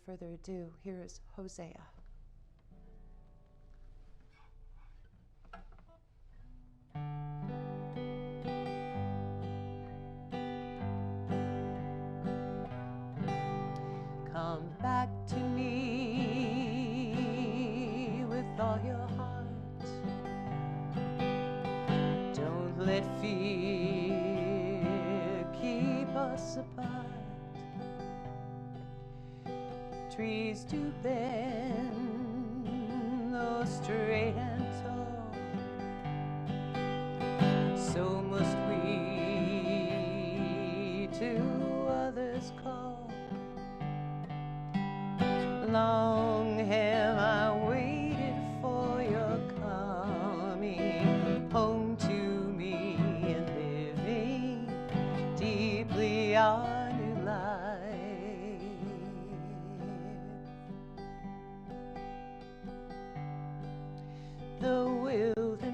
further ado, here is Hosea. Come back to me with all your heart. Don't let fear keep us apart. Trees do bend, though straight and tall, so must we to others call. Long have I waited for your coming home to me and living deeply our new life. The wilderness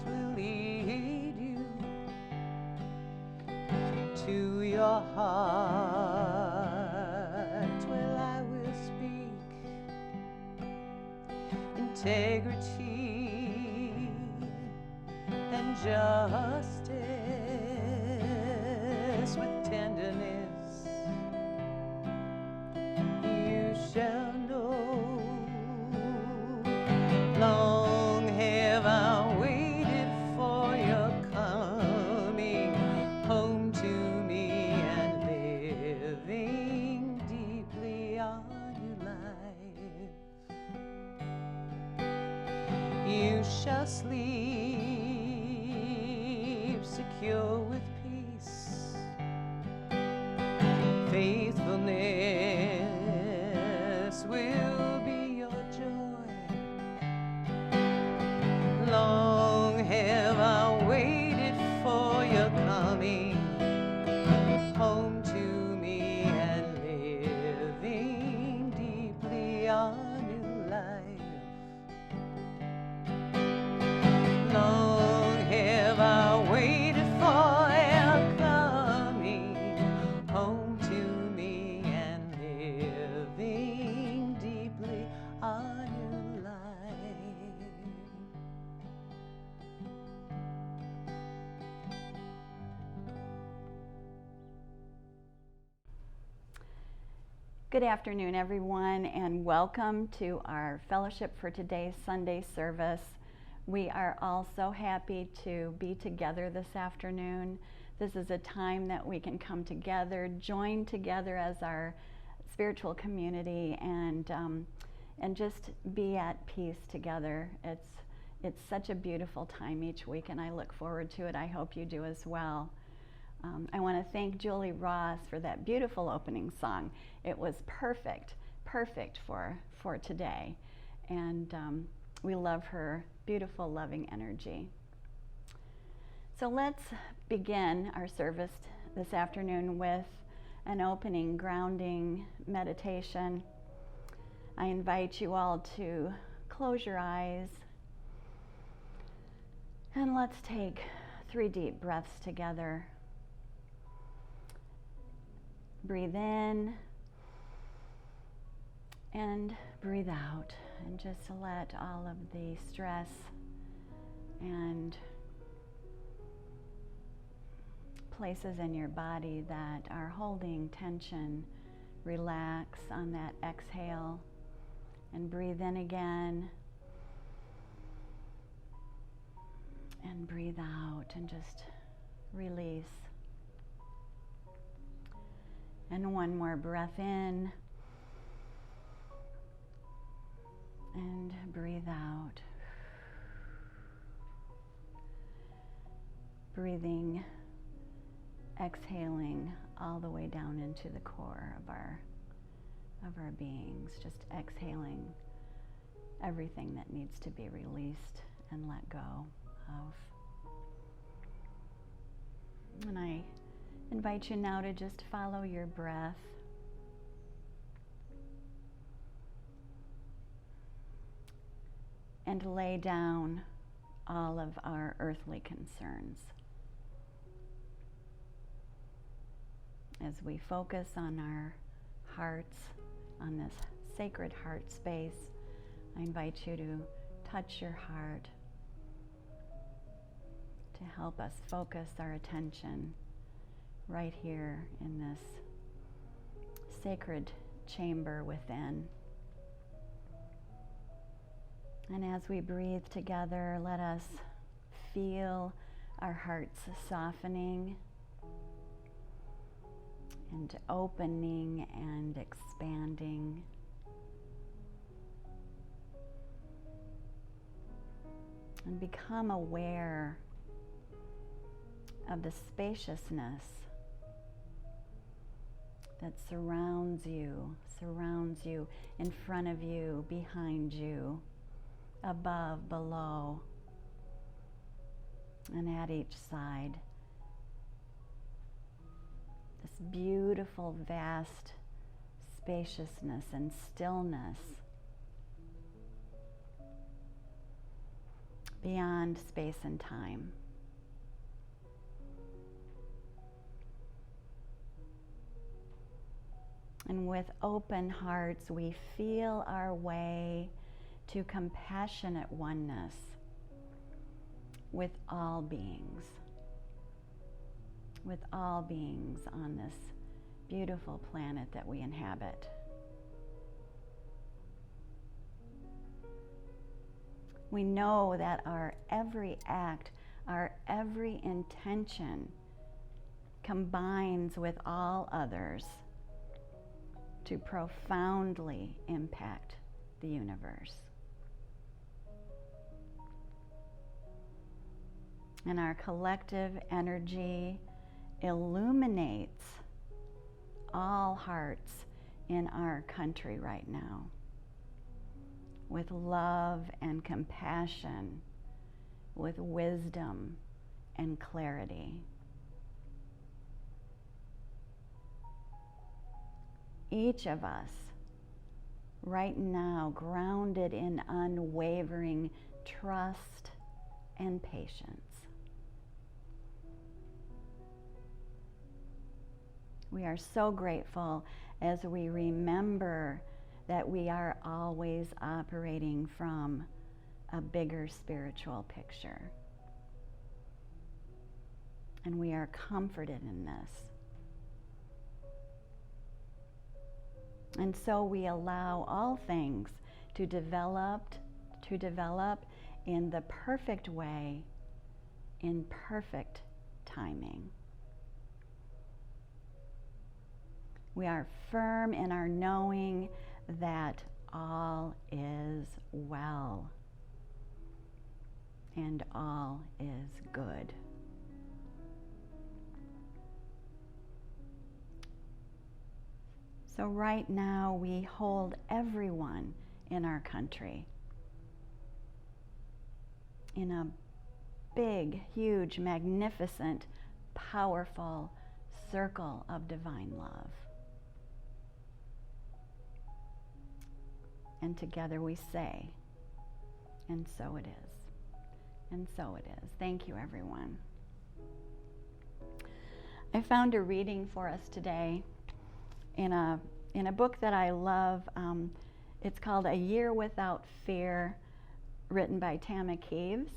will lead you to your heart, where I will speak integrity and justice with tenderness. You shall know. Long have I waited for your coming home to me and living deeply our new life. You shall sleep secure with peace. Faithfulness will be your joy. Long have I waited for your coming home to me and living deeply our new life. Long have I waited for your coming home to me and living deeply our new life. Good afternoon, everyone, and welcome to our fellowship for today's Sunday service. We are all so happy to be together this afternoon. This is a time that we can come together, join together as our spiritual community, and just be at peace together. It's such a beautiful time each week, and I look forward to it. I hope you do as well. I want to thank Julie Ross for that beautiful opening song. It was perfect for today, and we love her beautiful, loving energy. So let's begin our service this afternoon with an opening, grounding meditation. I invite you all to close your eyes, and let's take 3 deep breaths together. Breathe in and breathe out, and just let all of the stress and places in your body that are holding tension relax on that exhale, and breathe in again and breathe out and just release. And one more breath in and breathe out. Breathing, exhaling all the way down into the core of our beings, just exhaling everything that needs to be released and let go of. And I invite you now to just follow your breath. And lay down all of our earthly concerns. as we focus on our hearts, on this sacred heart space, I invite you to touch your heart to help us focus our attention right here in this sacred chamber within. And as we breathe together, let us feel our hearts softening and opening and expanding. And become aware of the spaciousness that surrounds you in front of you, behind you, above, below, and at each side. This beautiful, vast spaciousness and stillness beyond space and time. And with open hearts, we feel our way to compassionate oneness with all beings on this beautiful planet that we inhabit. We know that our every act, our every intention combines with all others to profoundly impact the universe. And our collective energy illuminates all hearts in our country right now with love and compassion, with wisdom and clarity. Each of us right now grounded in unwavering trust and patience. We are so grateful as we remember that we are always operating from a bigger spiritual picture. And we are comforted in this. And so we allow all things to develop in the perfect way, in perfect timing. We are firm in our knowing that all is well and all is good. So right now we hold everyone in our country in a big, huge, magnificent, powerful circle of divine love. And together we say, and so it is. And so it is. Thank you, everyone. I found a reading for us today in a book that I love. It's called A Year Without Fear, written by Tama Caves.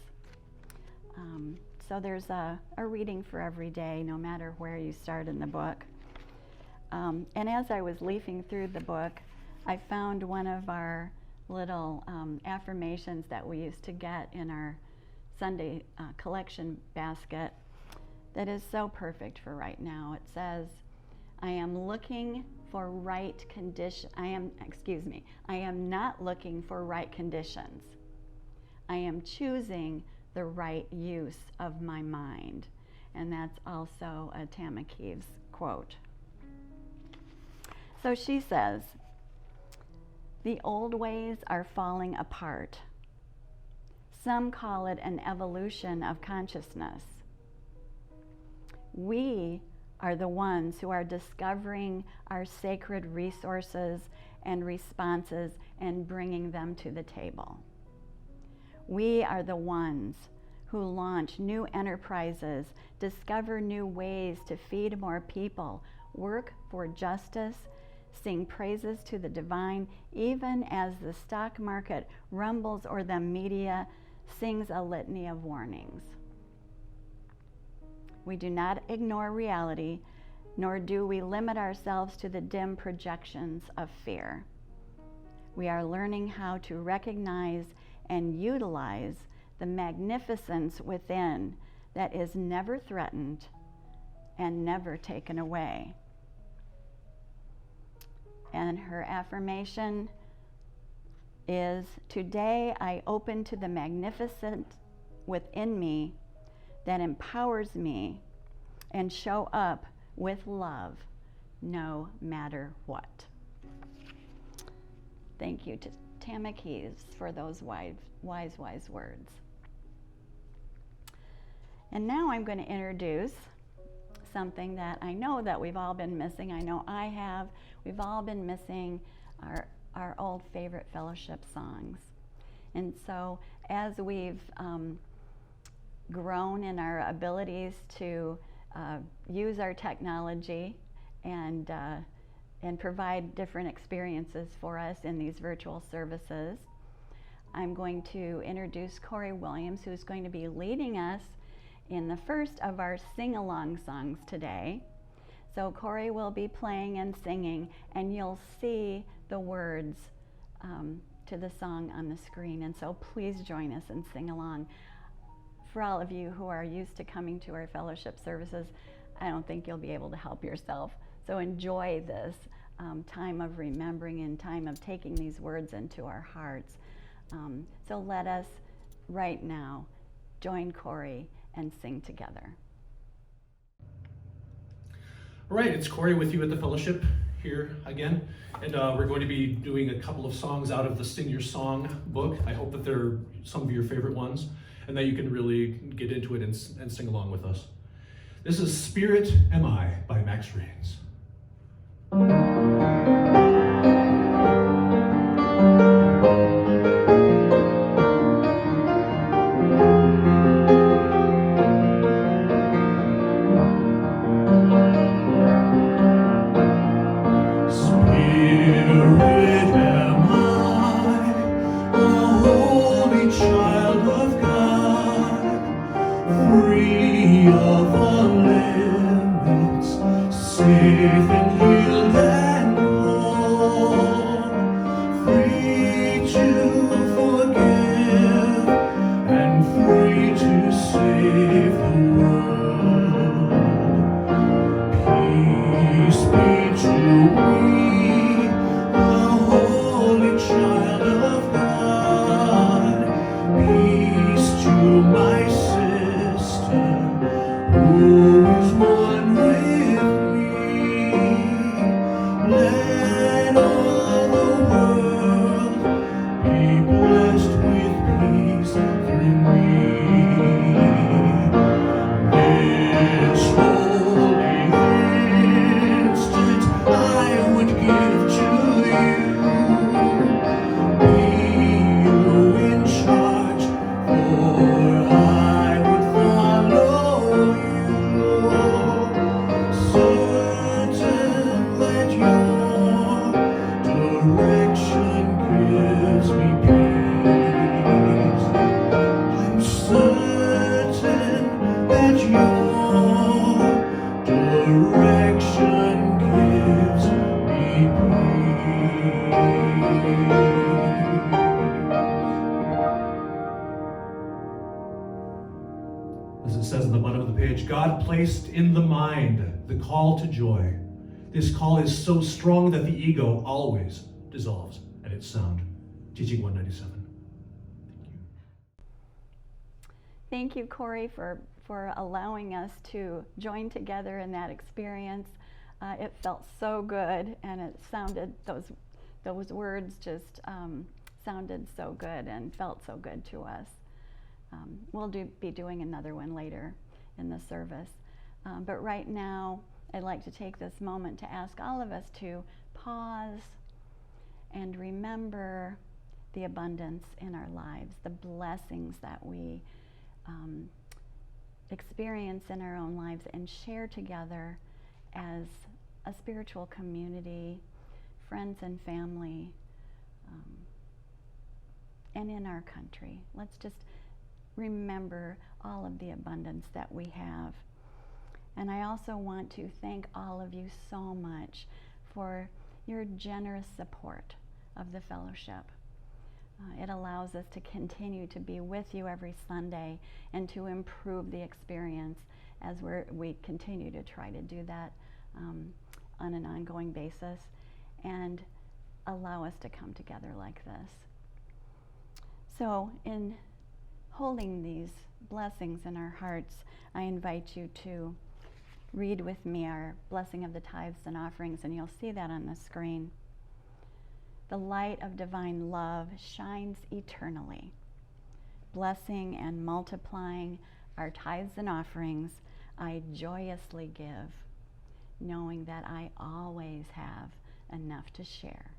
So there's a reading for every day, no matter where you start in the book. And as I was leafing through the book, I found one of our little affirmations that we used to get in our Sunday collection basket that is so perfect for right now. It says, I am looking for right condition. I am not looking for right conditions. I am choosing the right use of my mind. And that's also a Tama Caves quote. So she says, the old ways are falling apart. Some call it an evolution of consciousness. We are the ones who are discovering our sacred resources and responses and bringing them to the table. We are the ones who launch new enterprises, discover new ways to feed more people, work for justice, sing praises to the divine, even as the stock market rumbles or the media sings a litany of warnings. We do not ignore reality, nor do we limit ourselves to the dim projections of fear. We are learning how to recognize and utilize the magnificence within that is never threatened and never taken away. And her affirmation is, today I open to the magnificent within me that empowers me and show up with love no matter what. Thank you to Tama Keys for those wise words. And now I'm going to introduce something that I know that we've all been missing. I know I have. We've all been missing our old favorite fellowship songs. And so as we've grown in our abilities to use our technology and provide different experiences for us in these virtual services, I'm going to introduce Corey Williams, who's going to be leading us in the first of our sing-along songs today. So Corey will be playing and singing, and you'll see the words to the song on the screen. And so please join us and sing along. For all of you who are used to coming to our fellowship services, I don't think you'll be able to help yourself. So enjoy this time of remembering and time of taking these words into our hearts. So let us right now join Corey and sing together. All right, it's Corey with you at the fellowship here again, and we're going to be doing a couple of songs out of the Sing Your Song book. I hope that they're some of your favorite ones and that you can really get into it and sing along with us. This is Spirit Am I by Max Rains. As it says in the bottom of the page, God placed in the mind the call to joy. This call is so strong that the ego always dissolves at its sound. Teaching 197. Thank you, Corey, for allowing us to join together in that experience. It felt so good, and it sounded, those words just sounded so good and felt so good to us. We'll be doing another one later in the service. But right now, I'd like to take this moment to ask all of us to pause and remember the abundance in our lives, the blessings that we experience in our own lives, and share together as a spiritual community, friends and family, and in our country. Let's just remember all of the abundance that we have. And I also want to thank all of you so much for your generous support of the fellowship. It allows us to continue to be with you every Sunday and to improve the experience as we continue to try to do that on an ongoing basis and allow us to come together like this. So in holding these blessings in our hearts, I invite you to read with me our blessing of the tithes and offerings, and you'll see that on the screen. The light of divine love shines eternally, blessing and multiplying our tithes and offerings. I joyously give, knowing that I always have enough to share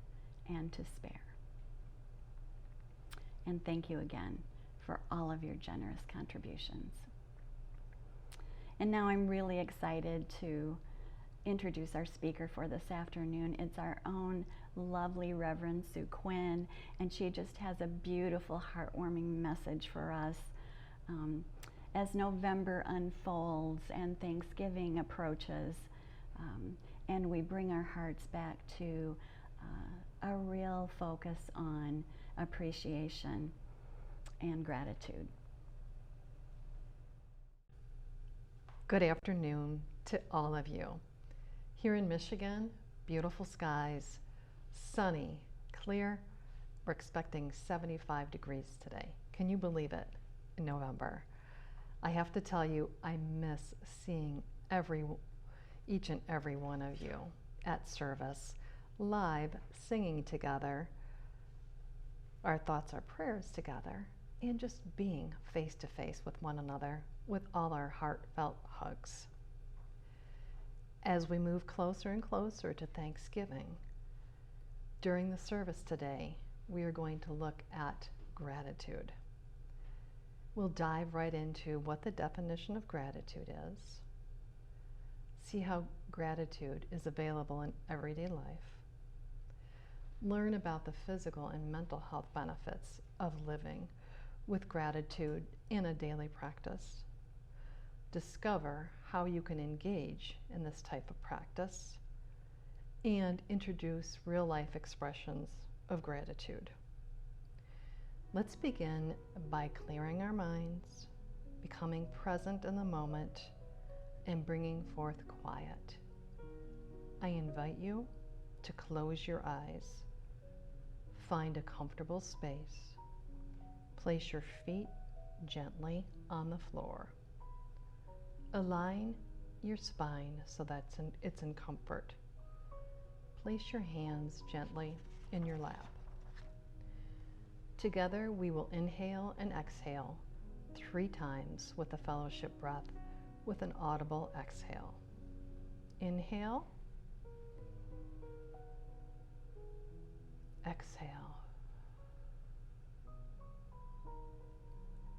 and to spare. And thank you again for all of your generous contributions. And now I'm really excited to introduce our speaker for this afternoon. It's our own lovely Reverend Sue Quinn, and she just has a beautiful, heartwarming message for us. As November unfolds and Thanksgiving approaches, and we bring our hearts back to a real focus on appreciation and gratitude. Good afternoon to all of you. Here in Michigan, beautiful skies, sunny, clear. We're expecting 75 degrees today. Can you believe it? In November. I have to tell you, I miss seeing each and every one of you at service, live, singing together, our thoughts, our prayers together, and just being face to face with one another with all our heartfelt hugs. As we move closer and closer to Thanksgiving, during the service today, we are going to look at gratitude. We'll dive right into what the definition of gratitude is, see how gratitude is available in everyday life, learn about the physical and mental health benefits of living with gratitude in a daily practice, discover how you can engage in this type of practice, and introduce real-life expressions of gratitude. Let's begin by clearing our minds, becoming present in the moment, and bringing forth quiet. I invite you to close your eyes, find a comfortable space, place your feet gently on the floor. Align your spine so that it's in comfort. Place your hands gently in your lap. Together we will inhale and exhale 3 times with a fellowship breath with an audible exhale. Inhale. Exhale.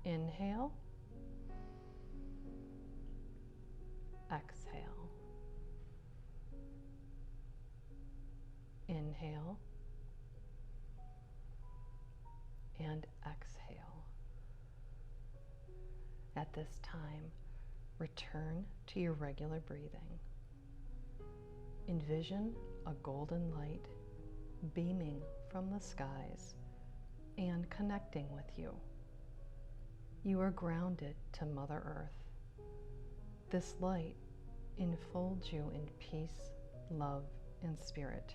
Inhale. Exhale. Inhale. And exhale. At this time, return to your regular breathing. Envision a golden light beaming from the skies and connecting with you. You are grounded to Mother Earth. This light enfolds you in peace, love, and spirit.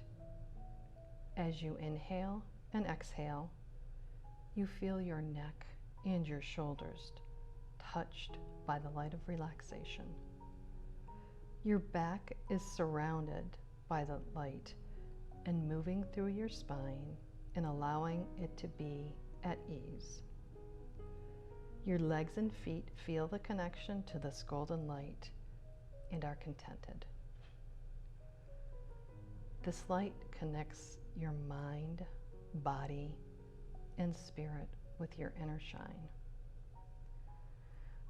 As you inhale and exhale, you feel your neck and your shoulders touched by the light of relaxation. Your back is surrounded by the light and moving through your spine and allowing it to be at ease. Your legs and feet feel the connection to this golden light and are contented. This light connects your mind, body, and spirit with your inner shine.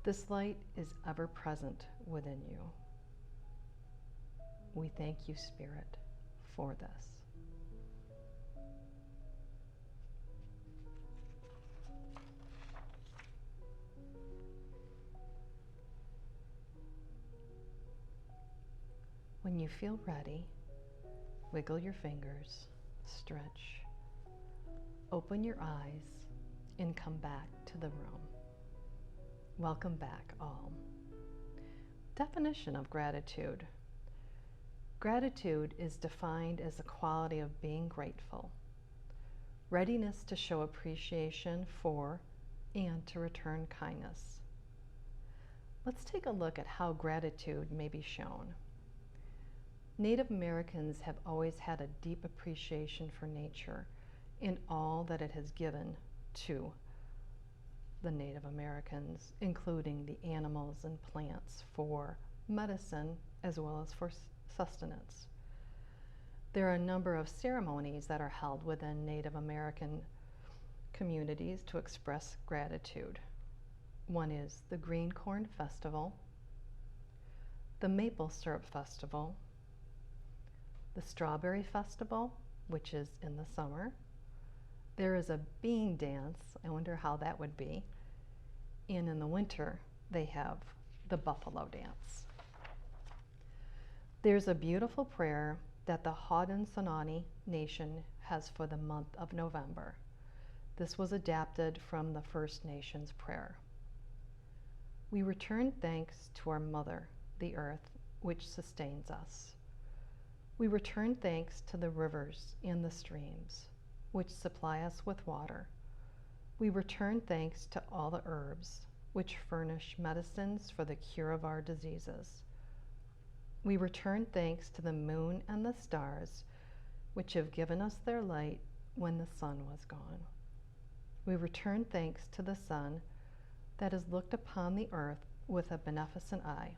This light is ever present within you. We thank you, Spirit, for this. When you feel ready, wiggle your fingers, stretch, open your eyes, and come back to the room. Welcome back, all. Definition of gratitude. Gratitude is defined as the quality of being grateful, readiness to show appreciation for and to return kindness. Let's take a look at how gratitude may be shown. Native Americans have always had a deep appreciation for nature and all that it has given to the Native Americans, including the animals and plants for medicine as well as for sustenance. There are a number of ceremonies that are held within Native American communities to express gratitude. One is the Green Corn Festival, the Maple Syrup Festival, the Strawberry Festival, which is in the summer. There is a bean dance. I wonder how that would be. And in the winter, they have the buffalo dance. There's a beautiful prayer that the Haudenosaunee Nation has for the month of November. This was adapted from the First Nations prayer. We return thanks to our Mother, the Earth, which sustains us. We return thanks to the rivers and the streams, which supply us with water. We return thanks to all the herbs, which furnish medicines for the cure of our diseases. We return thanks to the moon and the stars, which have given us their light when the sun was gone. We return thanks to the sun that has looked upon the earth with a beneficent eye.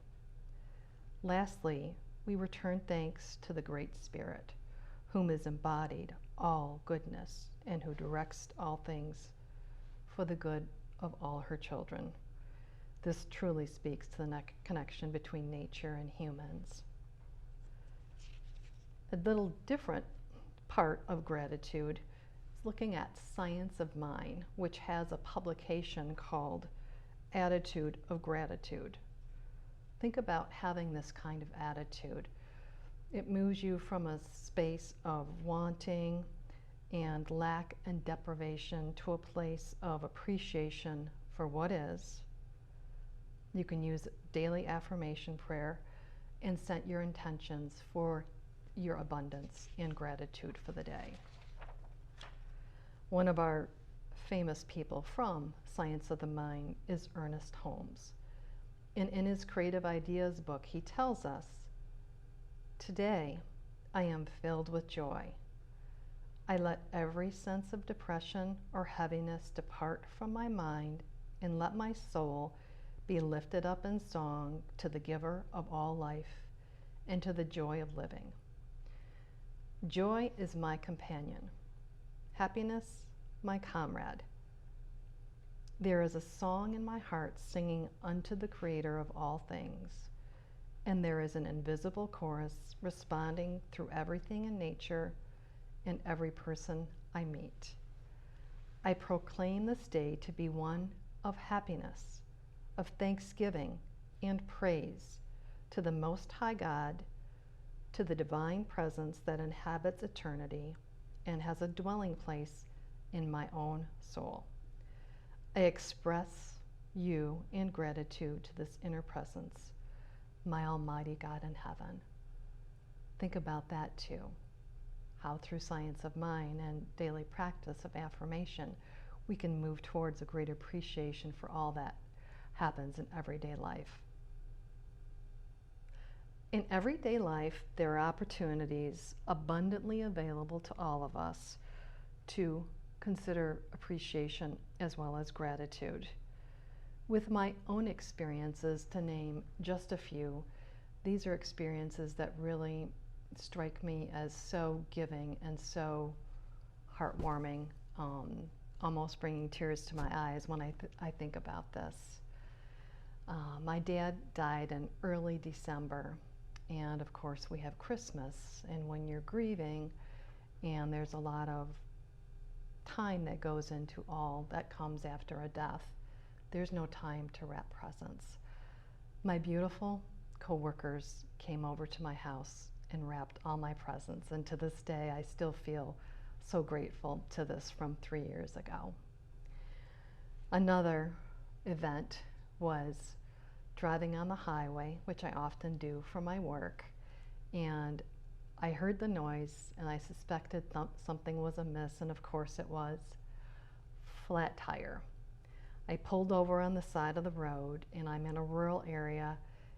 Lastly, we return thanks to the Great Spirit, whom is embodied all goodness and who directs all things for the good of all her children. This truly speaks to the connection between nature and humans. A little different part of gratitude is looking at Science of Mind, which has a publication called Attitude of Gratitude. Think about having this kind of attitude. It moves you from a space of wanting and lack and deprivation to a place of appreciation for what is. You can use daily affirmation prayer and set your intentions for your abundance and gratitude for the day. One of our famous people from Science of the Mind is Ernest Holmes. And in his Creative Ideas book, he tells us, "Today, I am filled with joy. I let every sense of depression or heaviness depart from my mind and let my soul be lifted up in song to the giver of all life and to the joy of living. Joy is my companion, happiness my comrade. There is a song in my heart singing unto the Creator of all things, and there is an invisible chorus responding through everything in nature and every person I meet. I proclaim this day to be one of happiness, of thanksgiving and praise to the Most High God, to the divine presence that inhabits eternity and has a dwelling place in my own soul. I express you in gratitude to this inner presence, my Almighty God in heaven." Think about that too. How through Science of Mind and daily practice of affirmation, we can move towards a greater appreciation for all that happens in everyday life. In everyday life, there are opportunities abundantly available to all of us to consider appreciation as well as gratitude. With my own experiences, to name just a few, these are experiences that really strike me as so giving and so heartwarming, almost bringing tears to my eyes when I think about this. My dad died in early December, And of course, we have Christmas. And when you're grieving, and there's a lot of time that goes into all that comes after a death, there's no time to wrap presents. My beautiful coworkers came over to my house and wrapped all my presents. And to this day, I still feel so grateful to this from 3 years ago. Another event was driving on the highway, which I often do for my work, and I heard the noise and I suspected something was amiss, and of course it was. Flat tire. I pulled over on the side of the road, and I'm in a rural area,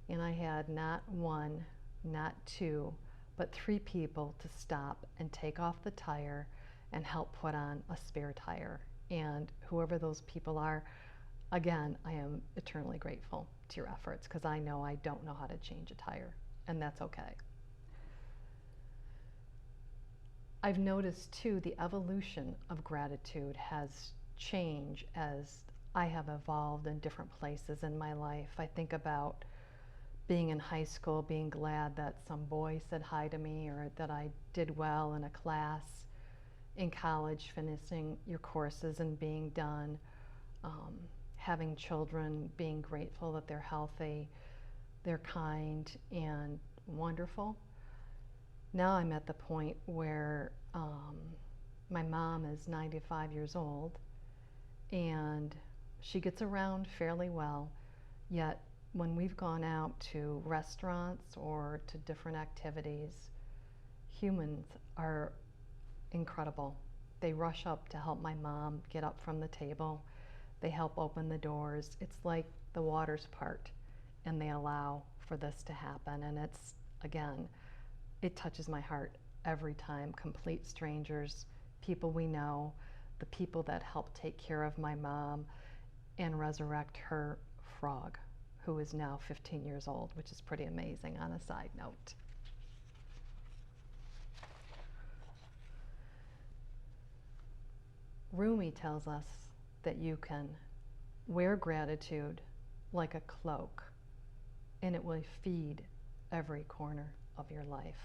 and I had not one, not two, but 3 people to stop and take off the tire and help put on a spare tire. And whoever those people are, again, I am eternally grateful to your efforts, because I know I don't know how to change a tire, and that's okay. I've noticed too the evolution of gratitude has changed as I have evolved in different places in my life. I think about being in high school, being glad that some boy said hi to me, or that I did well in a class. In college, finishing your courses and being done. Having children, being grateful that they're healthy, they're kind and wonderful. Now I'm at the point where my mom is 95 years old, and she gets around fairly well, yet when we've gone out to restaurants or to different activities, humans are incredible. They rush up to help my mom get up from the table. They help open the doors. It's like the waters part, and they allow for this to happen. And it's, again, it touches my heart every time. Complete strangers, people we know, the people that help take care of my mom and resurrect her frog, who is now 15 years old, which is pretty amazing on a side note. Rumi tells us that you can wear gratitude like a cloak, and it will feed every corner of your life.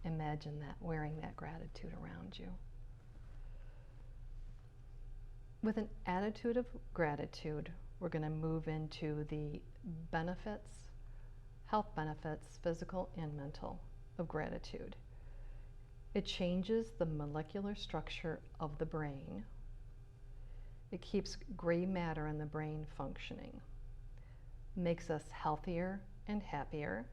Imagine that, wearing that gratitude around you. With an attitude of gratitude, we're going to move into the benefits, health benefits, physical and mental, of gratitude. It changes the molecular structure of the brain. It keeps gray matter in the brain functioning, makes us healthier and happier.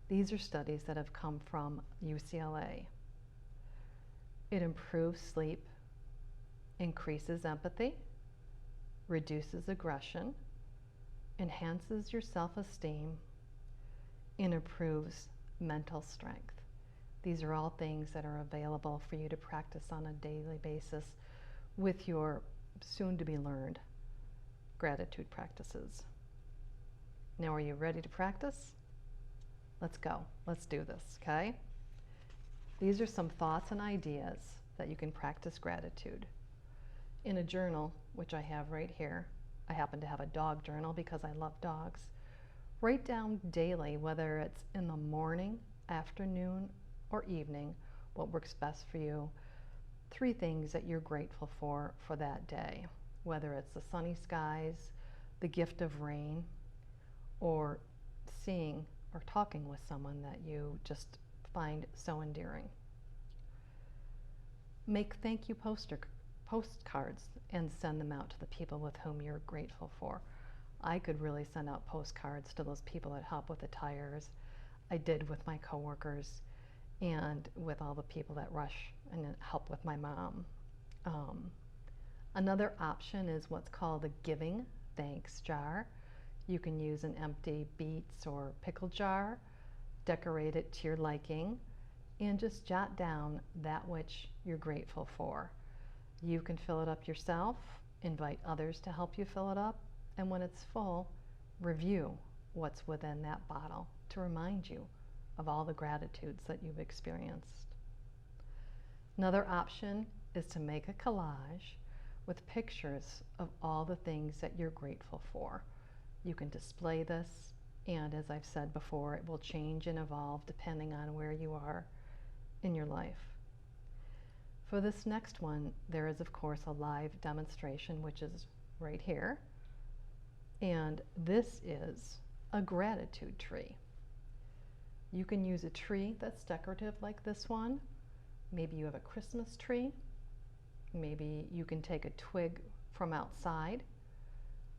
These are studies that have come from UCLA. It improves sleep, increases empathy, reduces aggression, enhances your self-esteem, and improves mental strength. These are all things that are available for you to practice on a daily basis with your soon-to-be learned gratitude practices. Now, are you ready to practice? Let's go. Let's do this, okay? These are some thoughts and ideas that you can practice gratitude. In a journal, which I have right here, I happen to have a dog journal because I love dogs. Write down daily, whether it's in the morning, afternoon, or evening, what works best for you. 3 things that you're grateful for that day, whether it's the sunny skies, the gift of rain, or seeing or talking with someone that you just find so endearing. Make thank you postcards and send them out to the people with whom you're grateful for. I could really send out postcards to those people that help with the tires. I did with my coworkers and with all the people that rush and help with my mom. Another option is what's called a giving thanks jar. You can use an empty beets or pickle jar, decorate it to your liking, and just jot down that which you're grateful for. You can fill it up yourself, invite others to help you fill it up, and when it's full, review what's within that bottle to remind you of all the gratitudes that you've experienced. Another option is to make a collage with pictures of all the things that you're grateful for. You can display this And as I've said before, it will change and evolve depending on where you are in your life. For this next one, there is of course a live demonstration, which is right here. And this is a gratitude tree. You can use a tree that's decorative like this one. Maybe you have a Christmas tree. Maybe you can take a twig from outside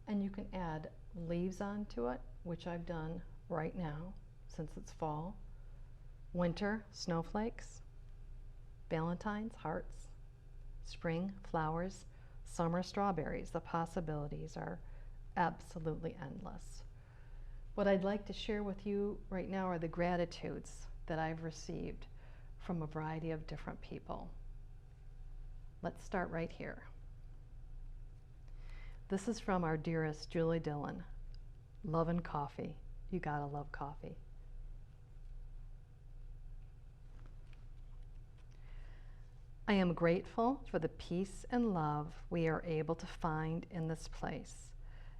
and you can add leaves onto it, which I've done right now since it's fall. Winter, snowflakes. Valentine's, hearts. Spring, flowers. Summer, strawberries. The possibilities are absolutely endless. What I'd like to share with you right now are the gratitudes that I've received from a variety of different people. Let's start right here. This is from our dearest Julie Dillon. Love and coffee. You gotta love coffee. I am grateful for the peace and love we are able to find in this place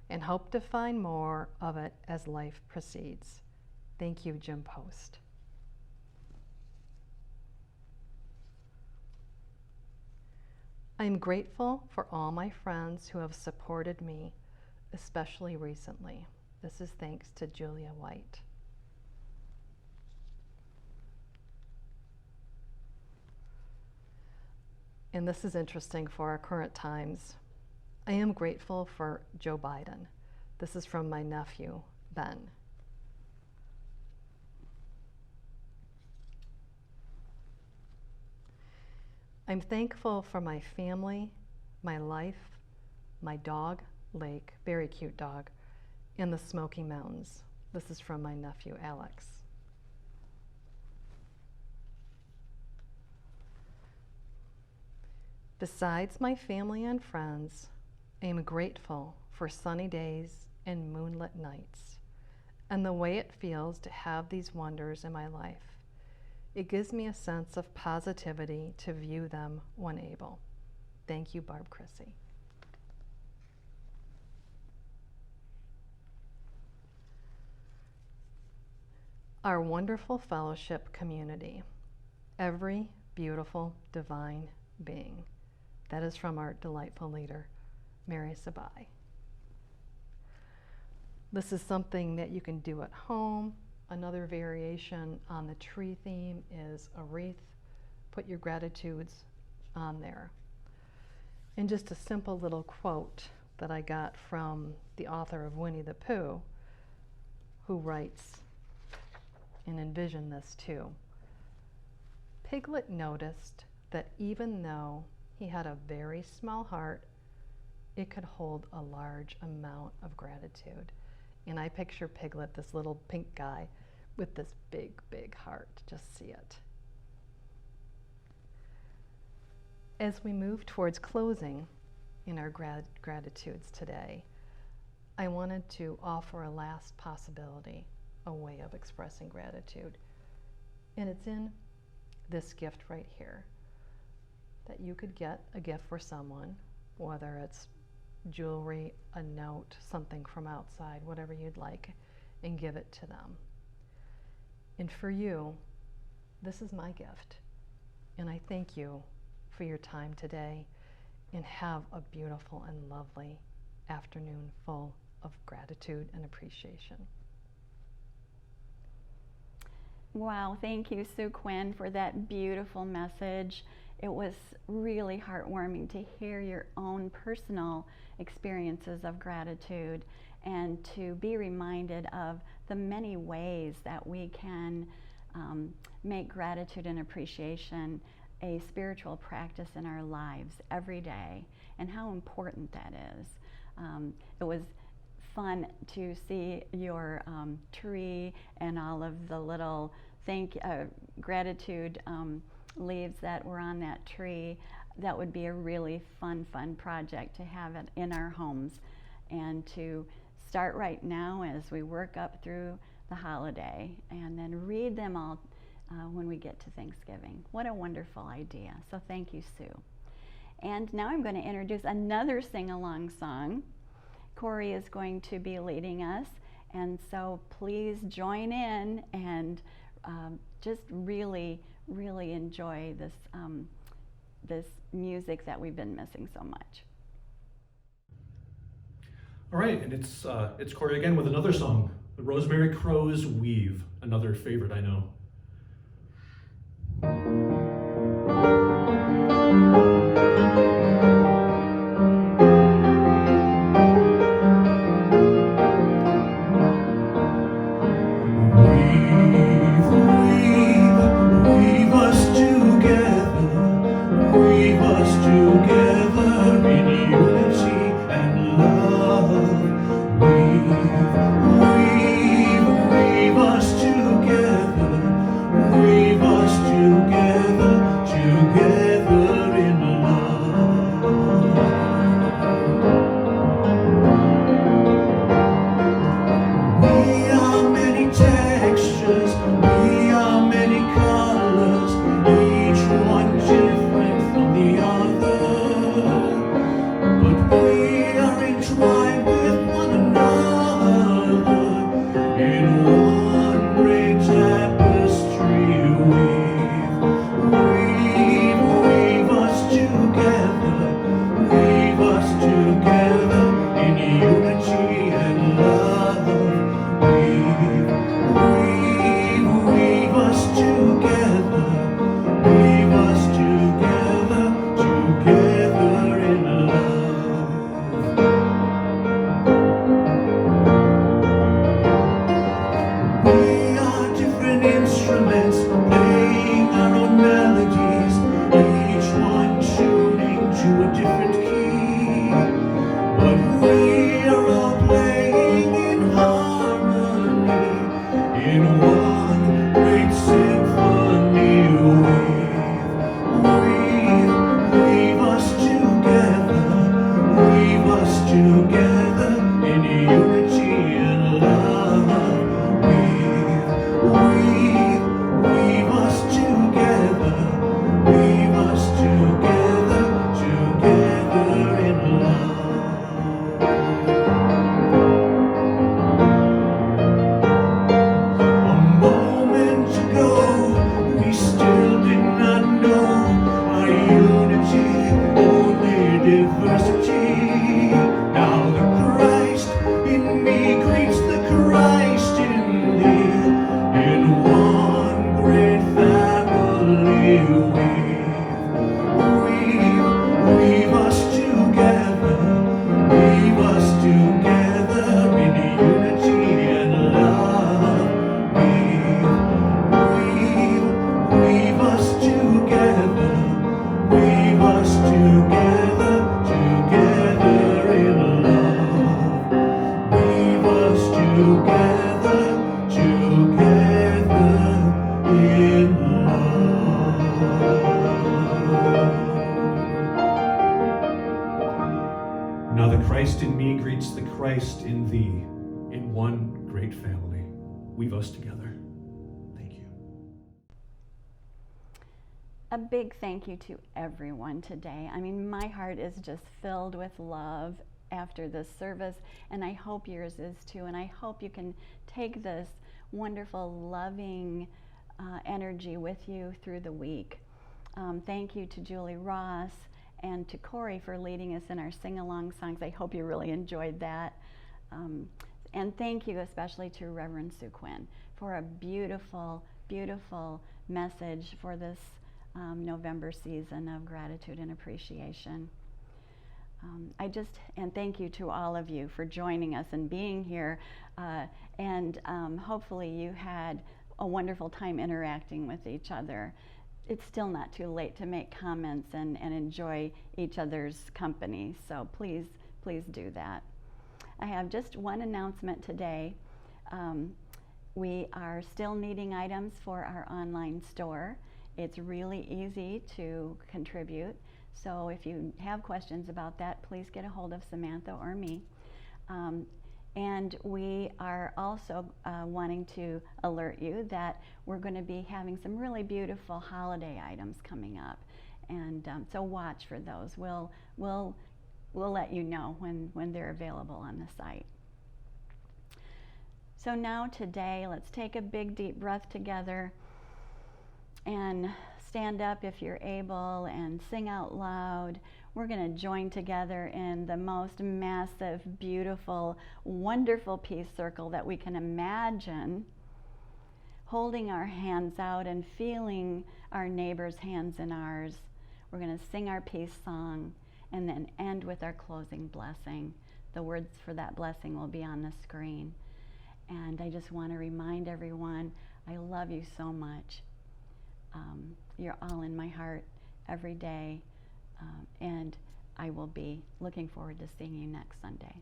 and hope to find more of it as life proceeds. Thank you, Jim Post. I am grateful for all my friends who have supported me, especially recently. This is thanks to Julia White. And this is interesting for our current times. I am grateful for Joe Biden. This is from my nephew, Ben. I'm thankful for my family, my life, my dog, Lake, very cute dog, in the Smoky Mountains. This is from my nephew, Alex. Besides my family and friends, I am grateful for sunny days and moonlit nights and the way it feels to have these wonders in my life. It gives me a sense of positivity to view them when able. Thank you, Barb Chrissy. Our wonderful fellowship community, every beautiful divine being. That is from our delightful leader, Mary Sabai. This is something that you can do at home. Another variation on the tree theme is a wreath. Put your gratitudes on there. And just a simple little quote that I got from the author of Winnie the Pooh, who writes and envisioned this too. Piglet noticed that even though he had a very small heart, it could hold a large amount of gratitude. And I picture Piglet, this little pink guy, with this big, big heart. Just see it. As we move towards closing in our gratitudes today, I wanted to offer a last possibility, a way of expressing gratitude. And it's in this gift right here, that you could get a gift for someone, whether it's jewelry, a note, something from outside, whatever you'd like, and give it to them. And for you, this is my gift. And I thank you for your time today, and have a beautiful and lovely afternoon full of gratitude and appreciation. Wow, thank you, Sue Quinn, for that beautiful message. It was really heartwarming to hear your own personal experiences of gratitude and to be reminded of the many ways that we can make gratitude and appreciation a spiritual practice in our lives every day, and how important that is. It was fun to see your tree and all of the little gratitude leaves that were on that tree. That would be a really fun project to have it in our homes, and to start right now as we work up through the holiday, and then read them all when we get to Thanksgiving. What a wonderful idea. So thank you, Sue. And now I'm going to introduce another sing-along song. Corey is going to be leading us, And so please join in and just really, really enjoy this, this music that we've been missing so much. All right, and it's Corey again with another song, the Rosemary Crow's Weave, another favorite I know. Weave us together, weave us together in unity and love. Weave us together, weave us together, together in love. We are many textures, we are many colors, each one different from the other. But we are entwined with one another in one great tapestry. Weave us together, weave us together in unity and love. Weave us together, weave us together, together in love. We are different instruments playing our own melodies, each one tuning to a different key. But we are all playing in harmony, in one great symphony. Weave us together, weave us together in unity and love. Weave us together, weave us together, together in love. A moment ago, we still did not know our unity, only diversity. Now the Christ in me greets the Christ in thee, in one great family. Weave us together, weave us together in unity and love. Weave us together, weave us together, together in love. Weave us together, together in love. Now the Christ in me greets the Christ in thee, in one great family. Weave us together. Thank you. A big thank you to everyone today. I mean, my heart is just filled with love after this service, and I hope yours is too. And I hope you can take this wonderful, loving energy with you through the week. Thank you to Julie Ross and to Corey for leading us in our sing-along songs. I hope you really enjoyed that. And thank you especially to Reverend Sue Quinn for a beautiful, beautiful message for this November season of gratitude and appreciation. And thank you to all of you for joining us and being here. Hopefully you had a wonderful time interacting with each other. It's still not too late to make comments and enjoy each other's company, so please do that. I have just one announcement today. We are still needing items for our online store. It's really easy to contribute, so if you have questions about that, please get a hold of Samantha or me. And we are also wanting to alert you that we're going to be having some really beautiful holiday items coming up, and so watch for those. We'll let you know when they're available on the site. So now today, let's take a big deep breath together and stand up if you're able and sing out loud. We're going to join together in the most massive, beautiful, wonderful peace circle that we can imagine, holding our hands out and feeling our neighbor's hands in ours. We're going to sing our peace song and then end with our closing blessing. The words for that blessing will be on the screen. And I just want to remind everyone, I love you so much. You're all in my heart every day, and I will be looking forward to seeing you next Sunday.